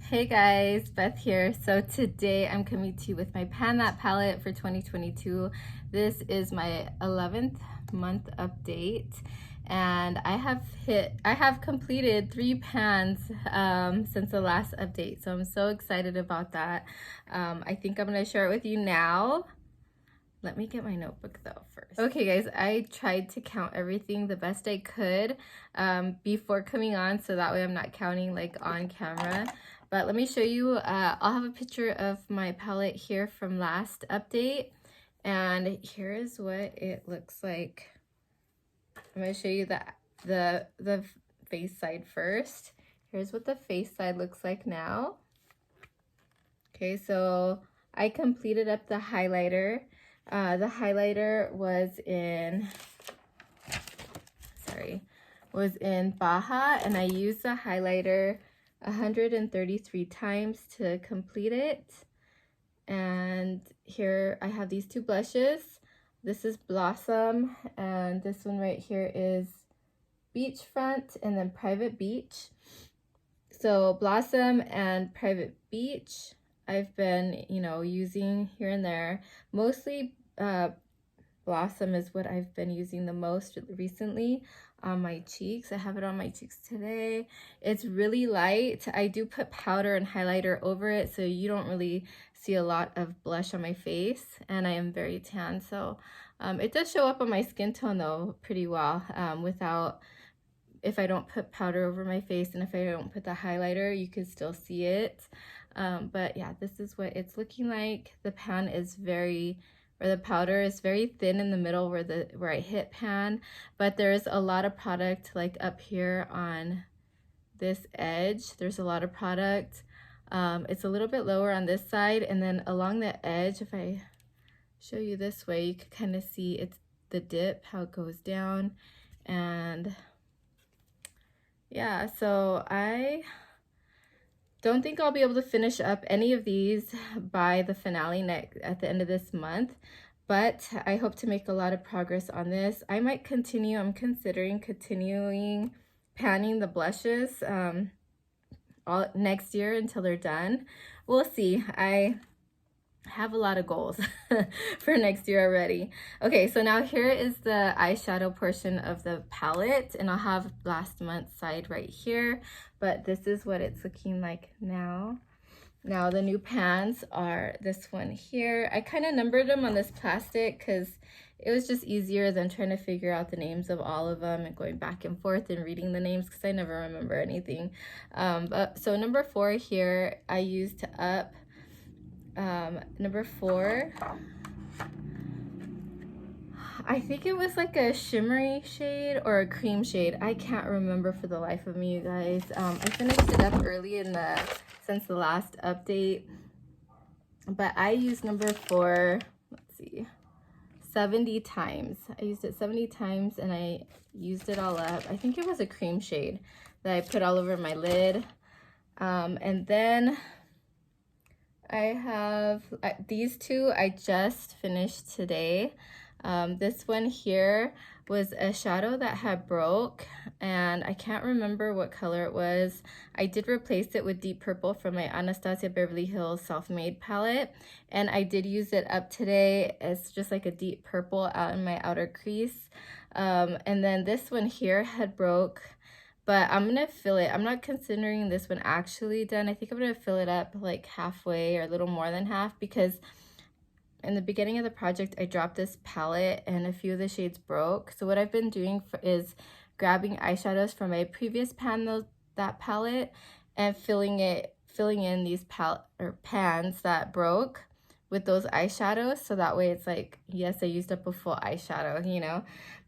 Hey guys, Beth here. So today I'm coming to you with my Pan That palette for 2022. This is my 11th month update and I have completed 3 pans since the last update. So I'm so excited about that. I think I'm going to share it with you now. Let me get my notebook though first. Okay guys, I tried to count everything the best I could before coming on, so that way I'm not counting like on camera. But let me show you, I'll have a picture of my palette here from last update. And here is what it looks like. I'm going to show you the face side first. Here's what the face side looks like now. Okay, so I completed up the highlighter. The highlighter was in Baja, and I used the highlighter 133 times to complete it. And here I have these 2 blushes. This is Blossom, and this one right here is Beachfront, and then Private Beach. So Blossom and Private Beach I've been, using here and there. Mostly Blossom is what I've been using the most recently on my cheeks. I have it on my cheeks today. It's really light. I do put powder and highlighter over it, so you don't really see a lot of blush on my face, and I am very tan, so it does show up on my skin tone though pretty well if I don't put powder over my face, and if I don't put the highlighter, you can still see it. But yeah, this is what it's looking like. The pan is the powder is very thin in the middle where I hit pan, but there's a lot of product like up here on this edge. There's a lot of product. It's a little bit lower on this side, and then along the edge, if I show you this way, you can kind of see it's the dip, how it goes down. And yeah, so I don't think I'll be able to finish up any of these by the finale at the end of this month, but I hope to make a lot of progress on this. I might continue. I'm considering continuing panning the blushes all next year until they're done. We'll see. I have a lot of goals for next year already. Okay, so now here is the eyeshadow portion of the palette, and I'll have last month's side right here, but this is what it's looking like now. Now the new pans are this one here. I kind of numbered them on this plastic because it was just easier than trying to figure out the names of all of them and going back and forth and reading the names because I never remember anything. So number 4 here, I used up number 4, I think it was like a shimmery shade or a cream shade. I can't remember for the life of me, you guys. I finished it up early since the last update, but I used number 4, let's see, 70 times. I used it 70 times and I used it all up. I think it was a cream shade that I put all over my lid. And then I have these 2 I just finished today. This one here was a shadow that had broke, and I can't remember what color it was. I did replace it with deep purple from my Anastasia Beverly Hills Self-Made palette, and I did use it up today. It's just like a deep purple out in my outer crease. And then this one here had broke, but I'm gonna fill it. I'm not considering this one actually done. I think I'm gonna fill it up like halfway or a little more than half, because in the beginning of the project I dropped this palette and a few of the shades broke. So what I've been doing is grabbing eyeshadows from my previous that palette and filling in these pans that broke with those eyeshadows, so that way it's like, yes, I used up a full eyeshadow,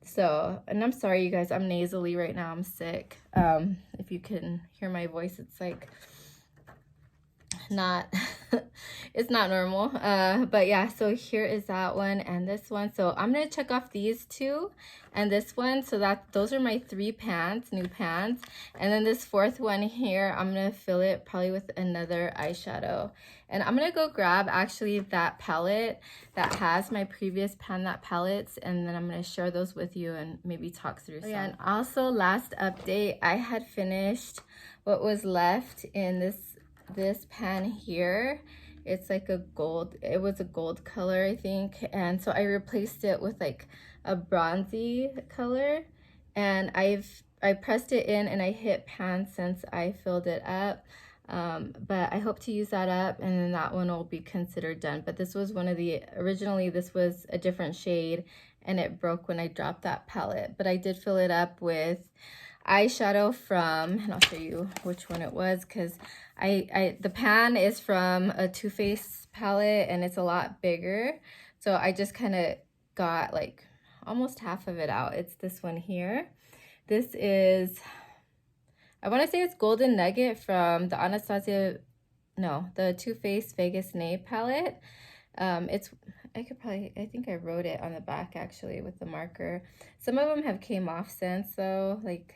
So, and I'm sorry you guys, I'm nasally right now, I'm sick. If you can hear my voice, it's like not it's not normal, but yeah, so here is that one and this one. So I'm gonna check off these 2 and this one, so that those are my 3 pans, new pans. And then this 4th one here, I'm gonna fill it probably with another eyeshadow, and I'm gonna go grab actually that palette that has my previous pan that palettes, and then I'm gonna share those with you and maybe talk through some. Yeah, and also last update I had finished what was left in this this pan here. It's like a gold, it was a gold color, I think. And so I replaced it with like a bronzy color. And I pressed it in and I hit pan since I filled it up. But I hope to use that up and then that one will be considered done. But this was one of the, originally this was a different shade and it broke when I dropped that palette. But I did fill it up with eyeshadow from, and I'll show you which one it was, because the pan is from a Too Faced palette and it's a lot bigger. So I just kind of got like almost half of it out. It's this one here. This is, I want to say it's Golden Nugget from the the Too Faced Vegas Nay palette. I think I wrote it on the back actually with the marker. Some of them have came off since though, like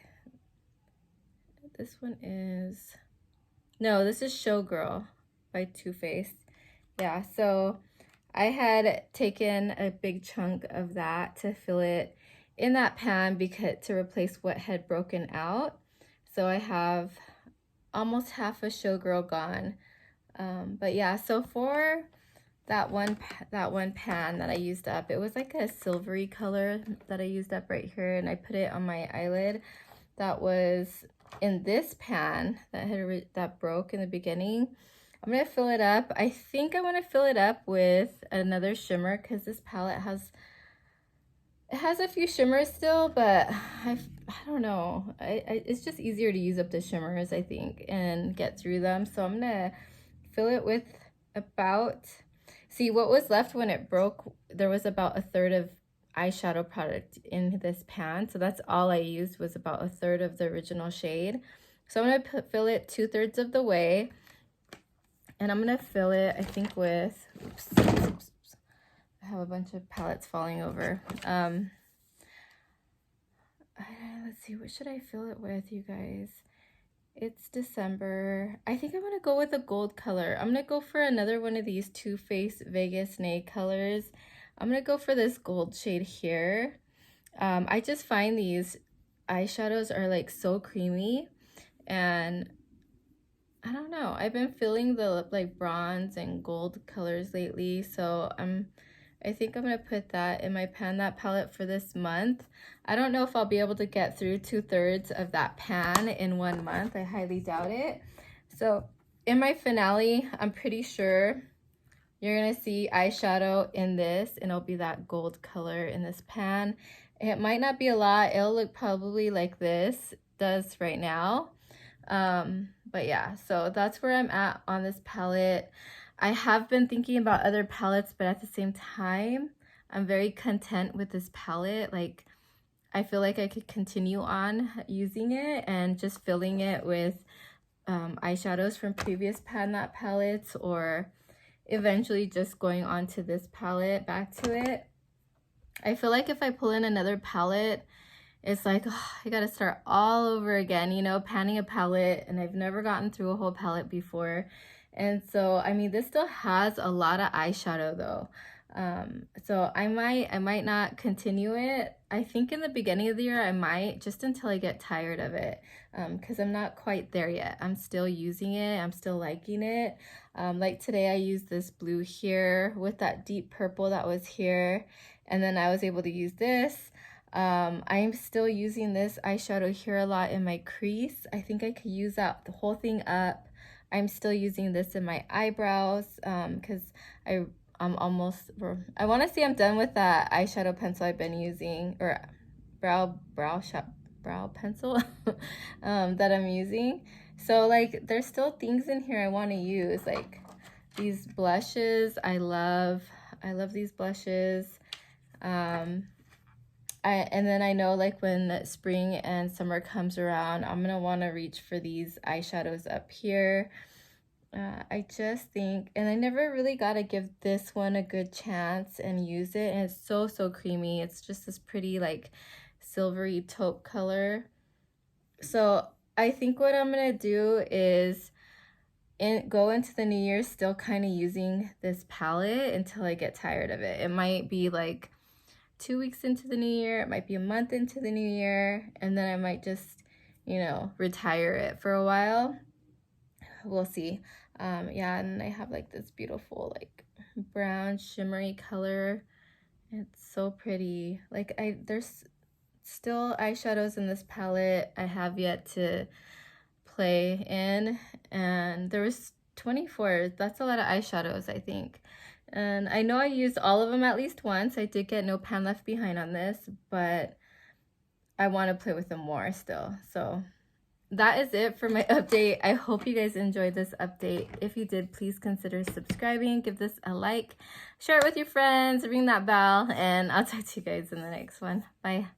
this one is, no, this is Showgirl by Too Faced. Yeah, so I had taken a big chunk of that to fill it in that pan because to replace what had broken out. So I have almost half a Showgirl gone. But yeah, so for that one pan that I used up, it was like a silvery color that I used up right here, and I put it on my eyelid. That was in this pan that broke in the beginning. I'm gonna fill it up. I think I want to fill it up with another shimmer because this palette has a few shimmers still, but I don't know. It's just easier to use up the shimmers, I think, and get through them. So I'm gonna fill it with about, see what was left when it broke, there was about a third of eyeshadow product in this pan. So that's all I used, was about a third of the original shade. So I'm gonna fill it 2/3 of the way. And I'm gonna fill it, I think, with, oops, I have a bunch of palettes falling over. Let's see, what should I fill it with, you guys? It's December. I think I'm gonna go with a gold color. I'm gonna go for another one of these Too Faced Vegas Nay colors. I'm gonna go for this gold shade here. I just find these eyeshadows are like so creamy, and I don't know, I've been feeling the like bronze and gold colors lately, so I think I'm gonna put that in my pan, that palette, for this month. I don't know if I'll be able to get through 2/3 of that pan in 1 month. I highly doubt it. So in my finale, I'm pretty sure you're gonna see eyeshadow in this, and it'll be that gold color in this pan. It might not be a lot. It'll look probably like this does right now. But yeah, so that's where I'm at on this palette. I have been thinking about other palettes, but at the same time, I'm very content with this palette. Like, I feel like I could continue on using it and just filling it with eyeshadows from previous Pan That palettes, or eventually just going on to this palette, back to it. I feel like if I pull in another palette, it's like, oh, I gotta start all over again, you know, panning a palette, and I've never gotten through a whole palette before. And so, I mean, this still has a lot of eyeshadow though. So I might not continue it. I think in the beginning of the year I might, just until I get tired of it, because I'm not quite there yet. I'm still using it. I'm still liking it. Like today I used this blue here with that deep purple that was here, and then I was able to use this. I'm still using this eyeshadow here a lot in my crease. I think I could use that the whole thing up. I'm still using this in my eyebrows because I'm almost, I want to say I'm done with that eyeshadow pencil I've been using, or brow pencil that I'm using. So like there's still things in here I want to use, like these blushes. I love these blushes. And then I know like when spring and summer comes around, I'm gonna want to reach for these eyeshadows up here. I just think, and I never really got to give this one a good chance and use it, and it's so creamy. It's just this pretty like silvery taupe color. So I think what I'm gonna do is go into the new year still kind of using this palette until I get tired of it. It might be like 2 weeks into the new year, it might be a month into the new year, and then I might just, you know, retire it for a while. we'll see. Yeah, and I have like this beautiful like brown shimmery color. It's so pretty. Like there's still eyeshadows in this palette I have yet to play in, and there was 24. That's a lot of eyeshadows, I think. And I know I used all of them at least once. I did get no pan left behind on this, but I want to play with them more still. So that is it for my update. I hope you guys enjoyed this update. If you did, please consider subscribing, give this a like, share it with your friends, ring that bell, and I'll talk to you guys in the next one. Bye.